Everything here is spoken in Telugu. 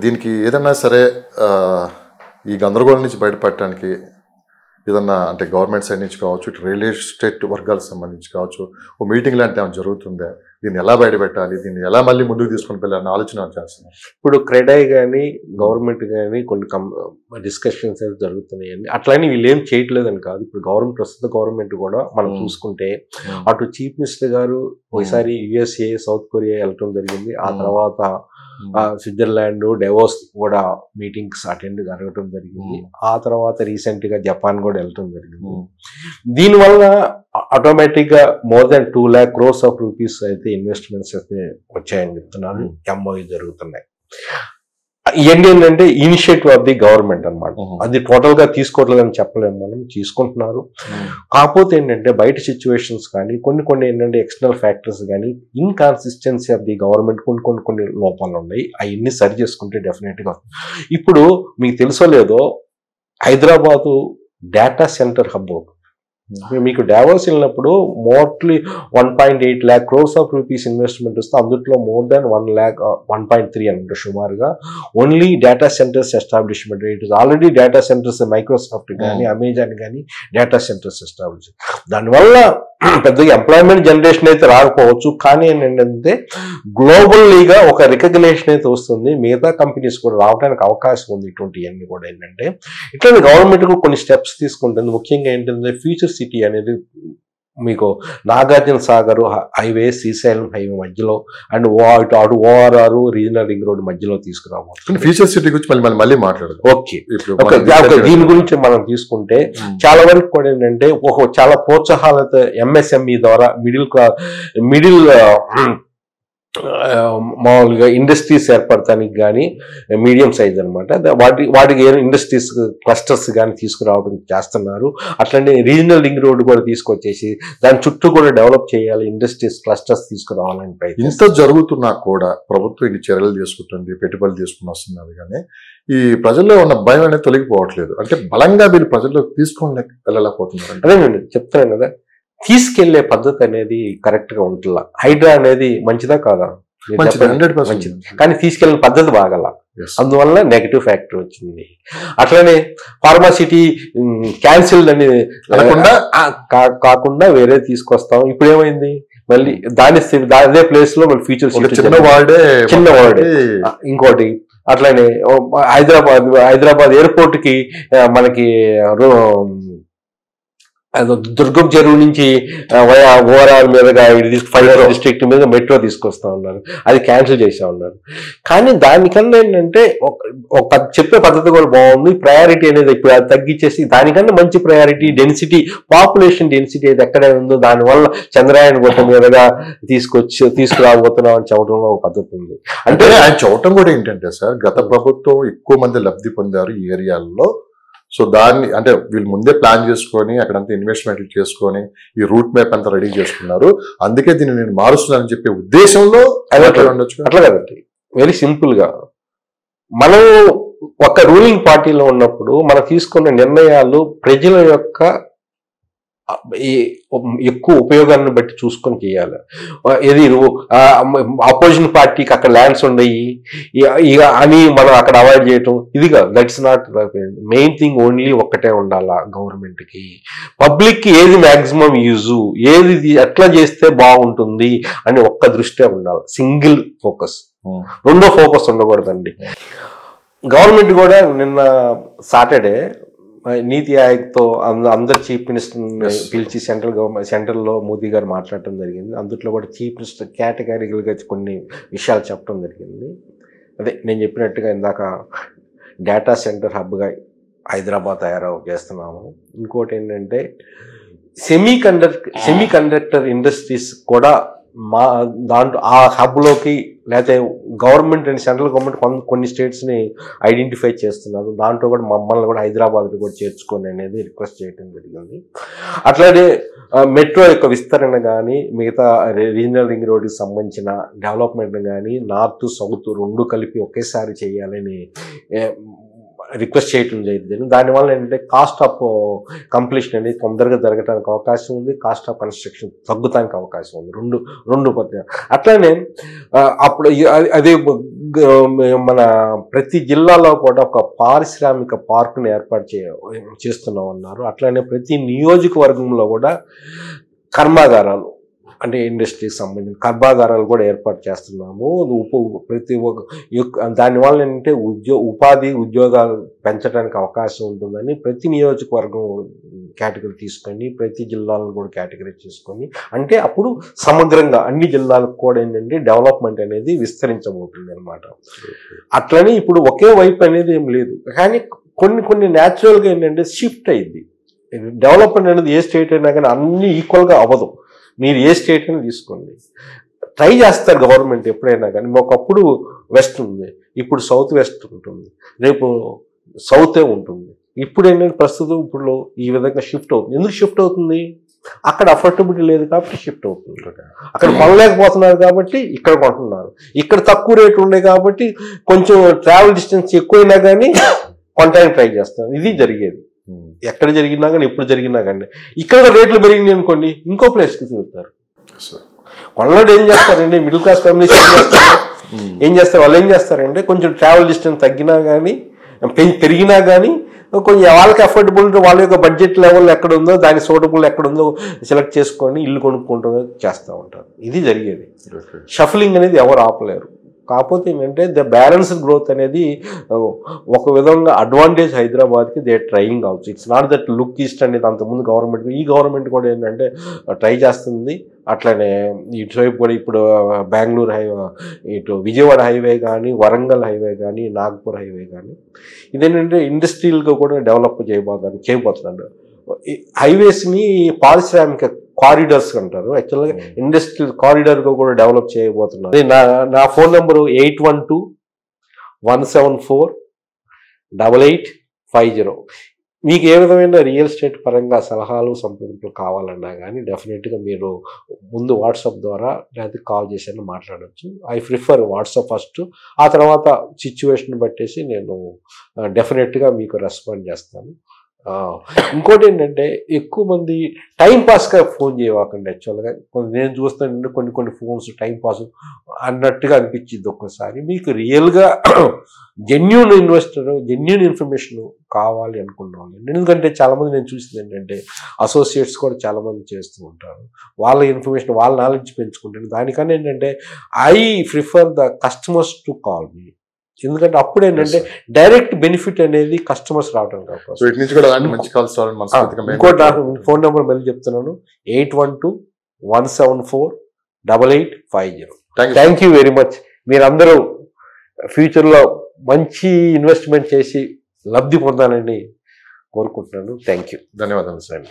దీనికి ఏదన్నా సరే ఈ గందరగోళం నుంచి బయటపడటానికి ఏదన్నా అంటే గవర్నమెంట్ సైడ్ నుంచి కావచ్చు, ఇటు రియల్ ఎస్టేట్ వర్గాలకు సంబంధించి కావచ్చు, ఓ మీటింగ్ లాంటిది ఏమైనా జరుగుతుందా? దీన్ని ఎలా బయటపెట్టాలి, దీన్ని ఎలా మళ్ళీ ముందుకు తీసుకొని వెళ్ళాలని ఆలోచన చేస్తున్నారు. ఇప్పుడు క్రెడాయ్ కానీ గవర్నమెంట్ కానీ కొన్ని డిస్కషన్స్ అయితే జరుగుతున్నాయండి. అట్లని వీళ్ళు ఏం చేయట్లేదని కాదు. ఇప్పుడు ప్రస్తుత గవర్నమెంట్ కూడా మనం చూసుకుంటే అటు చీఫ్ మినిస్టర్ గారు ఒకసారి యుఎస్ఏ, సౌత్ కొరియా వెళ్ళటం జరిగింది. ఆ తర్వాత స్విట్జర్లాండ్, డెవోస్ కూడా మీటింగ్స్ అటెండ్ జరగటం జరిగింది. ఆ తర్వాత రీసెంట్ గా జపాన్ కూడా వెళ్ళటం జరిగింది. దీనివల్ల ఆటోమేటిక్ గా more than 2 lakh crores of rupees అయితే ఇన్వెస్ట్మెంట్స్ అయితే వచ్చాయని చెప్తున్నారు. ఎంఓయూ జరుగుతున్నాయి. ఇవన్నీ ఏంటంటే ఇనిషియేటివ్ ఆఫ్ ది గవర్నమెంట్ అనమాట. అది టోటల్ గా తీసుకోవట్లేదని చెప్పలేము, మనం తీసుకుంటున్నారు. కాకపోతే ఏంటంటే బయట సిచ్యువేషన్స్ కానీ కొన్ని ఏంటంటే ఎక్స్టర్నల్ ఫ్యాక్టర్స్ కానీ ఇన్కన్సిస్టెన్సీ ఆఫ్ ది గవర్నమెంట్ కొన్ని లోపాలు ఉన్నాయి. అవన్నీ సరి చేసుకుంటే డెఫినెట్ గా. ఇప్పుడు మీకు తెలుసో లేదో హైదరాబాదు డేటా సెంటర్ హబ్. మీకు డావోస్ వెళ్ళినప్పుడు mostly 1.8 lakh crores of rupees investment వస్తే అందులో మోర్ దాన్ 1.3 అంటే సుమారుగా only data centres establishment. It is already data centres Microsoft కానీ అమెజాన్ కానీ డేటా సెంటర్స్ ఎస్టాబ్లిష్. దానివల్ల పెద్దగా ఎంప్లాయ్మెంట్ జనరేషన్ అయితే రాకపోవచ్చు, కానీ ఏంటంటే గ్లోబల్లీగా ఒక రికగ్నేషన్ అయితే వస్తుంది. మిగతా కంపెనీస్ కూడా రావడానికి అవకాశం ఉంది. ఇటువంటివన్నీ కూడా ఏంటంటే ఇట్లా గవర్నమెంట్ కొన్ని స్టెప్స్ తీసుకుంటుంది. ముఖ్యంగా ఏంటంటే ఫ్యూచర్ సిటీ అనేది మీకు నాగార్జున సాగర్ హైవే, శ్రీశైలం హైవే మధ్యలో అండ్ అటు ఓఆర్ఆర్ రీజనల్ రింగ్ రోడ్ మధ్యలో తీసుకురావచ్చు. ఫ్యూచర్ సిటీ గురించి మళ్ళీ మాట్లాడదు. ఓకే, దీని గురించి మనం తీసుకుంటే చాలా వరకు కూడా ఏంటంటే చాలా ప్రోత్సాహాలతో ఎంఎస్ఎంఈ ద్వారా మిడిల్ మామూలుగా ఇండస్ట్రీస్ ఏర్పడటానికి కానీ మీడియం సైజ్ అనమాట వాటికి ఇండస్ట్రీస్ క్లస్టర్స్ కానీ తీసుకురావడం చేస్తున్నారు. అట్లనే రీజనల్ రింగ్ రోడ్ కూడా తీసుకొచ్చేసి దాని చుట్టూ కూడా డెవలప్ చేయాలి, ఇండస్ట్రీస్ క్లస్టర్స్ తీసుకురావాలని ప్రయత్నం. ఇంత జరుగుతున్నా కూడా ప్రభుత్వం ఇన్ని చర్యలు తీసుకుంటుంది, పెట్టుబడులు తీసుకుని వస్తున్నారు, కానీ ఈ ప్రజల్లో ఉన్న భయం అనేది తొలగిపోవట్లేదు. అంటే బలంగా వీళ్ళు ప్రజల్లోకి తీసుకొని వెళ్ళలేకపోతున్నారు. అదేనండి చెప్తాను కదా, తీసుకెళ్లే పద్ధతి అనేది కరెక్ట్ గా ఉంటుందా? హైడ్రా అనేది మంచిదా కాదా? మంచిది, కానీ తీసుకెళ్లిన పద్ధతి బాగల, అందువల్ల నెగటివ్ ఫ్యాక్టర్ వచ్చింది. అట్లనే ఫార్మాసిటీ క్యాన్సిల్ అని కాకుండా వేరే తీసుకొస్తాం. ఇప్పుడు ఏమైంది, మళ్ళీ అదే ప్లేస్ లో మళ్ళీ ఫీచర్స్ చిన్న వాడే ఇంకోటి. అట్లనే హైదరాబాద్ ఎయిర్పోర్ట్ కి మనకి దుర్గం చెరువు నుంచి ఓవరాల్ మీదుగా ఫైబర్ డిస్ట్రిక్ట్ మీద మెట్రో తీసుకొస్తా ఉన్నారు, అది క్యాన్సిల్ చేస్తా ఉన్నారు. కానీ దానికన్నా ఏంటంటే ఒక చెప్పే పద్ధతి కూడా బాగుంది. ప్రయారిటీ అనేది ఇప్పుడు అది తగ్గించేసి దానికన్నా మంచి ప్రయారిటీ డెన్సిటీ, పాపులేషన్ డెన్సిటీ అయితే ఎక్కడ ఉందో దానివల్ల చంద్రయాన్ గుట్ట మీదుగా తీసుకురాబోతున్నాం అని చెప్పడంలో ఒక పద్ధతి ఉంది. అంటే ఆయన చెప్పడం కూడా ఏంటంటే సార్, గత ప్రభుత్వం ఎక్కువ మంది లబ్ధి పొందారు ఈ ఏరియాల్లో, సో దాన్ని అంటే వీళ్ళు ముందే ప్లాన్ చేసుకొని అక్కడంతా ఇన్వెస్ట్మెంట్ చేసుకొని ఈ రూట్ మ్యాప్ అంతా రెడీ చేసుకున్నారు, అందుకే దీన్ని నేను మారుస్తున్నానని చెప్పే ఉద్దేశంలో ఉండొచ్చు. అట్లా కదండి, వెరీ సింపుల్ గా మనం ఒక రూలింగ్ పార్టీలో ఉన్నప్పుడు మనం తీసుకున్న నిర్ణయాలు ప్రజల యొక్క ఎక్కువ ఉపయోగాన్ని బట్టి చూసుకొని చేయాలి. ఇది అపోజిషన్ పార్టీకి అక్కడ ల్యాండ్స్ ఉన్నాయి అని మనం అక్కడ అవాయిడ్ చేయటం ఇది కాదు. That's not main thing. Only ఒక్కటే ఉండాలా గవర్నమెంట్ కి, పబ్లిక్ కి ఏది మ్యాక్సిమం యూజ్, ఏది ఎట్లా చేస్తే బాగుంటుంది అని ఒక్క దృష్టే ఉండాలి. సింగిల్ ఫోకస్, రెండో ఫోకస్ ఉండకూడదండి. గవర్నమెంట్ కూడా నిన్న సాటర్డే నీతి ఆయోగ్తో అందరు చీఫ్ మినిస్టర్ని పిలిచి సెంట్రల్లో మోదీ గారు మాట్లాడటం జరిగింది. అందులో కూడా చీఫ్ మినిస్టర్ కేటగిరీలుగా కొన్ని విషయాలు చెప్పడం జరిగింది. అదే నేను చెప్పినట్టుగా ఇందాక డేటా సెంటర్ హబ్గా హైదరాబాద్ చేస్తున్నాము. ఇంకోటి ఏంటంటే సెమీ కండక్టర్ ఇండస్ట్రీస్ కూడా దాంట్లో ఆ హబ్లోకి లేకపోతే గవర్నమెంట్ అండ్ సెంట్రల్ గవర్నమెంట్ కొన్ని స్టేట్స్ని ఐడెంటిఫై చేస్తున్నారు. దాంట్లో కూడా మమ్మల్ని కూడా హైదరాబాద్ని కూడా చేర్చుకొని అనేది రిక్వెస్ట్ చేయడం జరిగింది. అట్లాగే మెట్రో యొక్క విస్తరణ కానీ మిగతా రీజనల్ రింగ్ రోడ్కి సంబంధించిన డెవలప్మెంట్ కానీ నార్త్ సౌత్ రెండు కలిపి ఒకేసారి చేయాలని రిక్వెస్ట్ చేయటం జరిగింది. దానివల్ల ఏంటంటే కాస్ట్ ఆఫ్ కంప్లీషన్ అనేది తొందరగా జరగడానికి అవకాశం ఉంది, కాస్ట్ ఆఫ్ కన్స్ట్రక్షన్ తగ్గుతానికి అవకాశం ఉంది. రెండు పద్ధతి. అట్లానే అప్పుడు అదే మన ప్రతి జిల్లాలో కూడా ఒక పారిశ్రామిక పార్కుని ఏర్పాటు చేస్తున్నాం అన్నారు. అట్లానే ప్రతి నియోజకవర్గంలో కూడా కర్మాగారాలు అంటే ఇండస్ట్రీకి సంబంధించిన కర్మాగారాలు కూడా ఏర్పాటు చేస్తున్నాము. ప్రతి ఒక్క దానివల్ల ఏంటంటే ఉద్యోగాలు పెంచడానికి అవకాశం ఉంటుందని ప్రతి నియోజకవర్గం కేటగిరీ తీసుకొని ప్రతి జిల్లాలను కూడా కేటగిరీ చేసుకొని అంటే అప్పుడు సమగ్రంగా అన్ని జిల్లాలకు కూడా ఏంటంటే డెవలప్మెంట్ అనేది విస్తరించబోతుంది అనమాట. అట్లనే ఇప్పుడు ఒకే వైపు అనేది ఏం లేదు, కానీ కొన్ని న్యాచురల్గా ఏంటంటే షిఫ్ట్ అయింది. డెవలప్మెంట్ అనేది ఏ స్టేట్ అయినా కానీ అన్ని ఈక్వల్గా అవ్వదు. మీరు ఏ స్టేట్ అయినా తీసుకోండి, ట్రై చేస్తారు గవర్నమెంట్ ఎప్పుడైనా కానీ. ఒకప్పుడు వెస్ట్ ఉంది, ఇప్పుడు సౌత్ వెస్ట్ ఉంటుంది, రేపు సౌతే ఉంటుంది. ఇప్పుడు ఏంటంటే ప్రస్తుతం ఇప్పుడు ఈ విధంగా షిఫ్ట్ అవుతుంది. ఎందుకు షిఫ్ట్ అవుతుంది? అక్కడ అఫోర్డబిలిటీ లేదు కాబట్టి షిఫ్ట్ అవుతుంది. అక్కడ కొనలేకపోతున్నారు కాబట్టి ఇక్కడ కొంటున్నారు. ఇక్కడ తక్కువ రేటు ఉండే కాబట్టి కొంచెం ట్రావెల్ డిస్టెన్స్ ఎక్కువైనా కానీ కొనడానికి ట్రై చేస్తారు. ఇది జరిగేది ఎక్కడ జరిగినా కానీ, ఎప్పుడు జరిగినా కానీ. ఇక్కడ రేట్లు పెరిగినాయి అనుకోండి, ఇంకో ప్లేస్కి తిరుగుతారు. కొనలో ఏం చేస్తారండి, మిడిల్ క్లాస్ ఫ్యామిలీస్ ఏం చేస్తారు, వాళ్ళు ఏం చేస్తారంటే కొంచెం ట్రావెల్ డిస్టెన్స్ తగ్గినా కానీ పెరిగినా కానీ కొంచెం వాళ్ళకి అఫోర్డబుల్ వాళ్ళ యొక్క బడ్జెట్ లెవెల్ ఎక్కడ ఉందో దాని సూటబుల్ ఎక్కడ ఉందో సెలెక్ట్ చేసుకొని ఇల్లు కొనుక్కుంటూ చేస్తూ ఉంటారు. ఇది జరిగేది. షఫలింగ్ అనేది ఎవరు ఆపలేరు. కాకపోతే ఏంటంటే ద బ్యాలెన్స్డ్ గ్రోత్ అనేది ఒక విధంగా అడ్వాంటేజ్ హైదరాబాద్కి they trying also. It's not that look east అనేది అంతకుముందు గవర్నమెంట్, ఈ గవర్నమెంట్ కూడా ఏంటంటే ట్రై చేస్తుంది. అట్లనే ఇటువైపు కూడా ఇప్పుడు బెంగళూరు హైవే, ఇటు విజయవాడ హైవే కానీ, వరంగల్ హైవే కానీ, నాగ్పూర్ హైవే కానీ ఇదేంటంటే ఇండస్ట్రియల్గా కూడా డెవలప్ చేయబోతున్నాడు. హైవేస్ని పారిశ్రామిక కారిడార్స్ అంటారు. యాక్చువల్గా ఇండస్ట్రియల్ కారిడార్గా కూడా డెవలప్ చేయబోతున్నారు. నా ఫోన్ నెంబరు 8121748850. మీకు ఏ విధమైన రియల్ ఎస్టేట్ పరంగా సలహాలు సంప్రదింపులు కావాలన్నా కానీ డెఫినెట్గా మీరు ముందు వాట్సాప్ ద్వారా లేదా కాల్ చేసి మాట్లాడవచ్చు. ఐ ప్రిఫర్ వాట్సాప్ ఫస్ట్, ఆ తర్వాత సిచ్యువేషన్ బట్టేసి నేను డెఫినెట్గా మీకు రెస్పాండ్ చేస్తాను. ఇంకోటి ఏంటంటే ఎక్కువ మంది టైంపాస్గా ఫోన్ చేయవాకండి. యాక్చువల్గా నేను చూస్తానంటే కొన్ని ఫోన్స్ టైంపాస్ అన్నట్టుగా అనిపించింది ఒక్కసారి. మీకు రియల్గా జెన్యూన్ ఇన్వెస్టర్, జెన్యూన్ ఇన్ఫర్మేషన్ కావాలి అనుకున్నాను. ఎందుకంటే చాలామంది నేను చూసింది ఏంటంటే అసోసియేట్స్ కూడా చాలామంది చేస్తూ ఉంటారు. వాళ్ళ ఇన్ఫర్మేషన్, వాళ్ళ నాలెడ్జ్ పెంచుకుంటారు. దానికన్నా ఏంటంటే I prefer the customers to call me. ఎందుకంటే అప్పుడు ఏంటంటే డైరెక్ట్ బెనిఫిట్ అనేది కస్టమర్స్ రావడం కాదు. ఇంకోటి నాకు ఫోన్ నెంబర్ మళ్ళీ చెప్తున్నాను, 8121748850. Thank you very much. మీరందరూ ఫ్యూచర్లో మంచి ఇన్వెస్ట్మెంట్ చేసి లబ్ధి పొందాలని కోరుకుంటున్నాను. Thank you. ధన్యవాదాలు సార్.